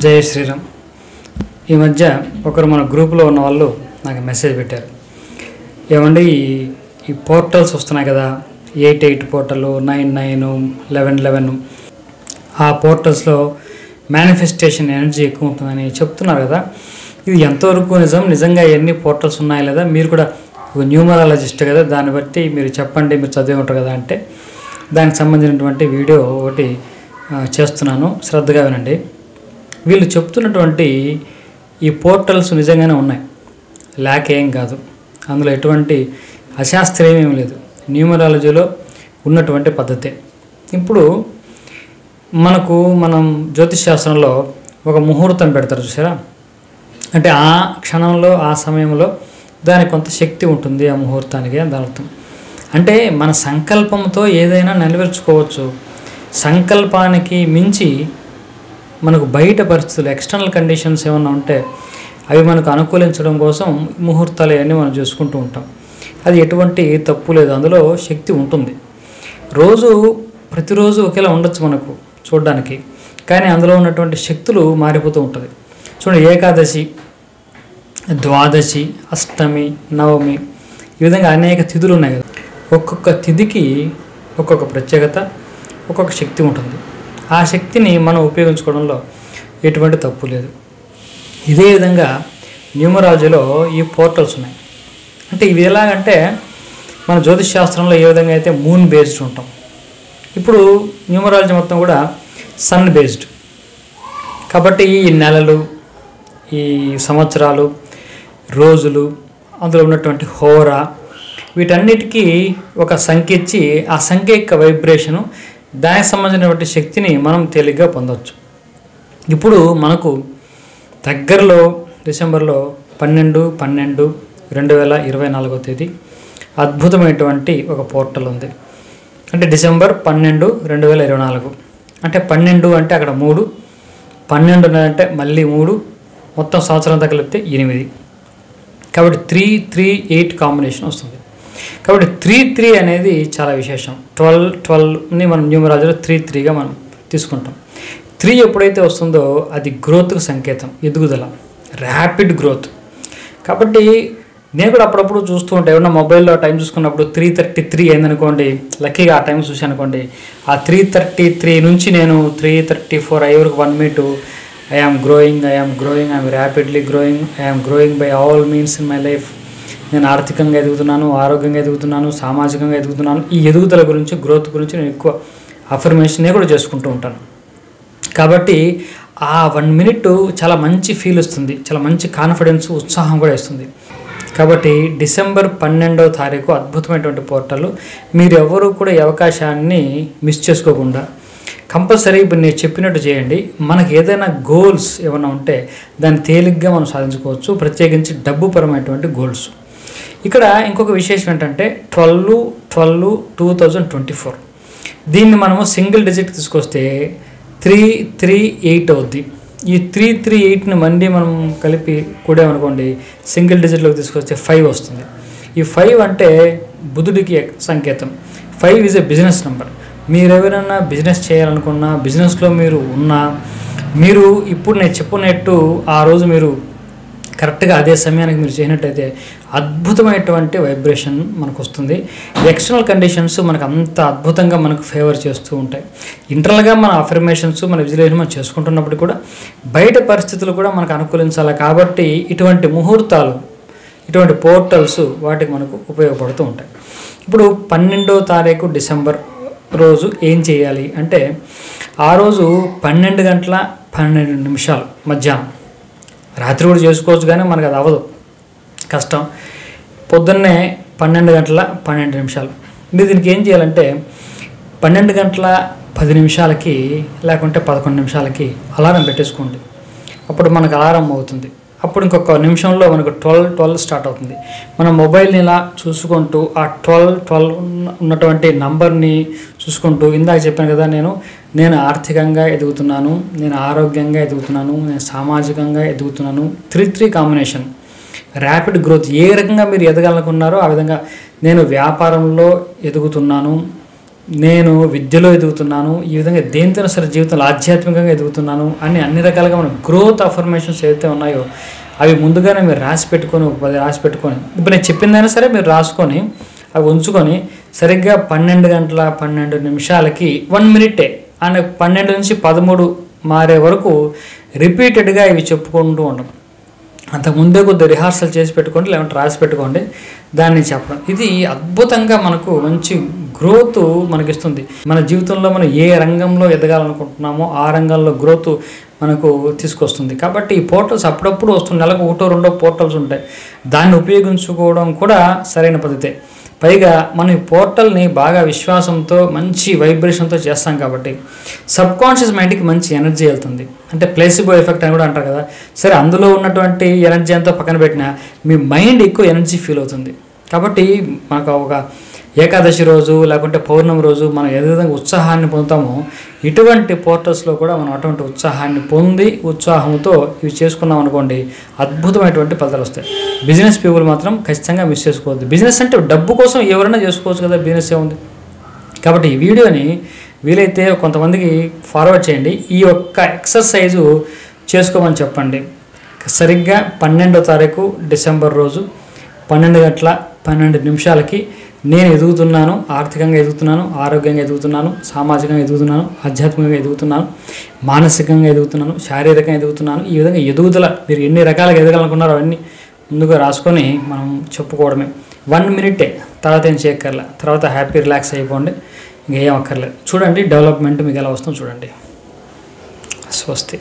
జయ శ్రీరామ్. ఈ మధ్య ఒకరు మన గ్రూప్లో ఉన్న వాళ్ళు నాకు మెసేజ్ పెట్టారు. ఏమండి ఈ పోర్టల్స్ వస్తున్నాయి కదా, 88 పోర్టల్, 99, 11, ఆ పోర్టల్స్లో మేనిఫెస్టేషన్ ఎనర్జీ ఎక్కువ ఉంటుందని చెప్తున్నారు కదా. ఇది ఎంతవరకు నిజం? నిజంగా ఎన్ని పోర్టల్స్ ఉన్నాయి లేదా? మీరు కూడా ఒక న్యూమరాలజిస్ట్ కదా, దాన్ని బట్టి మీరు చెప్పండి, మీరు చదివి ఉంటారు కదా అంటే దానికి సంబంధించినటువంటి వీడియో ఒకటి చేస్తున్నాను, శ్రద్ధగా వినండి. వీళ్ళు చెప్తున్నటువంటి ఈ పోర్టల్స్ నిజంగానే ఉన్నాయి, లేక ఏం కాదు. అందులో ఎటువంటి అశాస్త్రీయం ఏం లేదు, న్యూమరాలజీలో ఉన్నటువంటి పద్ధతే. ఇప్పుడు మనం జ్యోతిష్ శాస్త్రంలో ఒక ముహూర్తం పెడతారు చూసారా, అంటే ఆ క్షణంలో ఆ సమయంలో దానికి కొంత శక్తి ఉంటుంది ఆ ముహూర్తానికి. దాని అర్థం అంటే మన సంకల్పంతో ఏదైనా నెరవేర్చుకోవచ్చు. సంకల్పానికి మించి మనకు బయట పరిస్థితులు, ఎక్స్టర్నల్ కండిషన్స్ ఏమన్నా ఉంటే అవి మనకు అనుకూలించడం కోసం ముహూర్తాలు అవన్నీ మనం చూసుకుంటూ ఉంటాం. అది ఎటువంటి తప్పు లేదు, అందులో శక్తి ఉంటుంది. ప్రతిరోజు ఒకేలా ఉండొచ్చు మనకు చూడడానికి, కానీ అందులో ఉన్నటువంటి శక్తులు మారిపోతూ ఉంటుంది. చూడండి, ఏకాదశి, ద్వాదశి, అష్టమి, నవమి, ఈ విధంగా అనేక తిథులు ఉన్నాయి కదా. ఒక్కొక్క తిథికి ఒక్కొక్క ప్రత్యేకత, ఒక్కొక్క శక్తి ఉంటుంది. ఆ శక్తిని మనం ఉపయోగించుకోవడంలో ఎటువంటి తప్పు లేదు. ఇదే విధంగా న్యూమరాలజీలో ఈ పోర్టల్స్ ఉన్నాయి. అంటే ఇవి ఎలాగంటే మన జ్యోతిష్ శాస్త్రంలో ఏ విధంగా అయితే మూన్ బేస్డ్ ఉంటాం, ఇప్పుడు న్యూమరాలజీ మొత్తం కూడా సన్ బేస్డ్. కాబట్టి ఈ నెలలు, ఈ సంవత్సరాలు, రోజులు, అందులో ఉన్నటువంటి హోరా, వీటన్నిటికీ ఒక సంఖ్య ఇచ్చి ఆ సంఖ్య యొక్క వైబ్రేషను, దానికి సంబంధించినటువంటి శక్తిని మనం తేలిగ్గా పొందవచ్చు. ఇప్పుడు మనకు దగ్గరలో డిసెంబర్లో 12/12/2024 అద్భుతమైనటువంటి ఒక పోర్టల్ ఉంది. అంటే డిసెంబర్ 12, 2024 అంటే 12 అంటే అక్కడ 3, 12 అంటే మళ్ళీ 3, మొత్తం సంవత్సరం అంతా కలిపితే 8. కాబట్టి 3-3-8 కాంబినేషన్ వస్తుంది. కాబట్టి 3-3 అనేది చాలా విశేషం. 12ని మనం న్యూమరాలజీలో 3-3గా మనం తీసుకుంటాం. 3 ఎప్పుడైతే వస్తుందో అది గ్రోత్కు సంకేతం, ఎదుగుదల, ర్యాపిడ్ గ్రోత్. కాబట్టి నేను కూడా అప్పుడప్పుడు చూస్తూ ఉంటాను, ఏమన్నా మొబైల్లో టైం చూసుకున్నప్పుడు 3:33 అయిందనుకోండి, లక్కీగా ఆ టైం చూసి అనుకోండి, ఆ 3:33 నుంచి నేను 3:34 అయ్యే వరకు 1 minute I am growing, I am rapidly growing, I am growing by all means in my life. నేను ఆర్థికంగా ఎదుగుతున్నాను, ఆరోగ్యంగా ఎదుగుతున్నాను, సామాజికంగా ఎదుగుతున్నాను. ఈ ఎదుగుదల గురించి, గ్రోత్ గురించి నేను ఎక్కువ అఫర్మేషన్ కూడా చేసుకుంటూ ఉంటాను. కాబట్టి ఆ 1 minute చాలా మంచి ఫీల్ వస్తుంది, చాలా మంచి కాన్ఫిడెన్స్, ఉత్సాహం కూడా ఇస్తుంది. కాబట్టి డిసెంబర్ 12వ తారీఖు అద్భుతమైనటువంటి పోర్టల్. మీరు ఎవరు కూడా ఈ అవకాశాన్ని మిస్ చేసుకోకుండా కంపల్సరీ ఇప్పుడు నేను చెప్పినట్టు చేయండి. మనకు ఏదైనా గోల్స్ ఏమైనా ఉంటే దాన్ని తేలిగ్గా మనం సాధించుకోవచ్చు, ప్రత్యేకించి డబ్బు పరమైనటువంటి గోల్స్. ఇక్కడ ఇంకొక విశేషం ఏంటంటే 12/12/2024 దీన్ని మనము సింగిల్ డిజిట్ తీసుకొస్తే 338 అవుద్ది. ఈ 338ని మళ్ళీ మనం కలిపి కూడామనుకోండి, సింగిల్ డిజిట్లోకి తీసుకొస్తే 5 వస్తుంది. ఈ 5 అంటే బుధుడికి సంకేతం. 5 ఈజ్ ఎ బిజినెస్ నెంబర్. మీరు ఎవరైనా బిజినెస్ చేయాలనుకున్నా, బిజినెస్లో మీరు ఇప్పుడు నేను చెప్పినట్టు ఆ రోజు మీరు కరెక్ట్గా అదే సమయానికి మీరు చేసినట్టయితే అద్భుతమైనటువంటి వైబ్రేషన్ మనకు వస్తుంది. ఎక్స్టర్నల్ కండిషన్స్ మనకు అంత అద్భుతంగా మనకు ఫేవర్ చేస్తూ ఉంటాయి. ఇంటర్నల్గా మన అఫర్మేషన్స్, మన విజువలైజేషన్ మనం చేసుకుంటున్నప్పుడు కూడా బయట పరిస్థితులు కూడా మనకు అనుకూలించాలి. కాబట్టి ఇటువంటి ముహూర్తాలు, ఇటువంటి పోర్టల్స్ వాటికి మనకు ఉపయోగపడుతూ ఉంటాయి. ఇప్పుడు 12వ తారీఖు డిసెంబర్ రోజు ఏం చేయాలి అంటే, ఆ రోజు 12:12 మధ్యాహ్నం, రాత్రి కూడా చేసుకోవచ్చు కానీ మనకు అది అవ్వదు, కష్టం. పొద్దున్నే 12:12 మీరు దీనికి ఏం చేయాలంటే 12:10 లేకుంటే 11 అలారం పెట్టేసుకోండి. అప్పుడు మనకు అలారం అవుతుంది. అప్పుడు ఇంకొక నిమిషంలో మనకు 12 స్టార్ట్ అవుతుంది. మన మొబైల్ని ఇలా చూసుకుంటూ ఆ 12 ఉన్నటువంటి నంబర్ని చూసుకుంటూ, ఇందాక చెప్పాను కదా, నేను ఆర్థికంగా ఎదుగుతున్నాను, నేను ఆరోగ్యంగా ఎదుగుతున్నాను, నేను సామాజికంగా ఎదుగుతున్నాను. 3-3 కాంబినేషన్, ర్యాపిడ్ గ్రోత్. ఏ రకంగా మీరు ఎదగాలనుకున్నారో ఆ విధంగా నేను వ్యాపారంలో ఎదుగుతున్నాను, నేను విద్యలో ఎదుగుతున్నాను, ఈ విధంగా దేనితోనైనా సరే జీవితంలో ఆధ్యాత్మికంగా ఎదుగుతున్నాను అని అన్ని రకాలుగా మన గ్రోత్ అఫర్మేషన్స్ ఏదైతే ఉన్నాయో అవి ముందుగానే మీరు రాసి పెట్టుకొని, ఒక 10 రాసి పెట్టుకొని, ఇప్పుడు నేను చెప్పిందైనా సరే మీరు రాసుకొని అవి ఉంచుకొని సరిగ్గా 12 గంటల 12 నిమిషాలకి 1 మినిటే అండ్ 12 నుంచి 13 మారే వరకు రిపీటెడ్గా ఇవి చెప్పుకుంటూ ఉండడం. అంతకుముందే కొద్దిగా రిహార్సల్ చేసి పెట్టుకోండి, లేదంటే రాసి పెట్టుకోండి, దాన్ని చెప్పడం. ఇది అద్భుతంగా మనకు మంచి గ్రోత్ మనకిస్తుంది. మన జీవితంలో మనం ఏ రంగంలో ఎదగాలనుకుంటున్నామో ఆ రంగంలో గ్రోత్ మనకు తీసుకొస్తుంది. కాబట్టి ఈ పోర్టల్స్ అప్పుడప్పుడు వస్తుంది, నెలకు 1-2 పోర్టల్స్ ఉంటాయి. దాన్ని ఉపయోగించుకోవడం కూడా సరైన పద్ధతే. పైగా మనం ఈ పోర్టల్ని బాగా విశ్వాసంతో మంచి వైబ్రేషన్తో చేస్తాం కాబట్టి సబ్కాన్షియస్ మైండ్కి మంచి ఎనర్జీ వెళ్తుంది. అంటే ప్లేసిబో ఎఫెక్ట్ అని కూడా అంటారు కదా. సరే, అందులో ఉన్నటువంటి ఎనర్జీ అంతా పక్కన పెట్టినా మీ మైండ్ ఎక్కువ ఎనర్జీ ఫీల్ అవుతుంది. కాబట్టి మనకు ఒక ఏకాదశి రోజు లేకుంటే పౌర్ణమి రోజు మనం ఏ విధంగా ఉత్సాహాన్ని పొందుతామో ఇటువంటి పోర్టల్స్లో కూడా మనం అటువంటి ఉత్సాహాన్ని పొంది ఉత్సాహంతో ఇవి చేసుకున్నాం అనుకోండి, అద్భుతమైనటువంటి ఫలితాలు వస్తాయి. బిజినెస్ పీపుల్ మాత్రం ఖచ్చితంగా మిస్ చేసుకోవద్దు. బిజినెస్ అంటే డబ్బు కోసం ఎవరైనా చేసుకోవచ్చు కదా, బిజినెస్ ఏముంది. కాబట్టి ఈ వీడియోని వీలైతే కొంతమందికి ఫార్వర్డ్ చేయండి. ఈ ఒక్క ఎక్సర్సైజు చేసుకోమని చెప్పండి. సరిగ్గా 12వ తారీఖు డిసెంబర్ రోజు 12 గంటల 12 నిమిషాలకి నేను ఎదుగుతున్నాను, ఆర్థికంగా ఎదుగుతున్నాను, ఆరోగ్యంగా ఎదుగుతున్నాను, సామాజికంగా ఎదుగుతున్నాను, ఆధ్యాత్మికంగా ఎదుగుతున్నాను, మానసికంగా ఎదుగుతున్నాను, శారీరకంగా ఎదుగుతున్నాను. ఈ విధంగా ఎదుగుదల మీరు ఎన్ని రకాలుగా ఎదగాలనుకున్నారో అవన్నీ ముందుగా రాసుకొని మనం చెప్పుకోవడమే. 1 మినిటే, తర్వాత ఏం చేయక్కర్లే. తర్వాత హ్యాపీ రిలాక్స్ అయిపోండి, ఇంకేం అక్కర్లేదు. చూడండి డెవలప్మెంట్ మీకు ఎలా వస్తుందో చూడండి. స్వస్తి.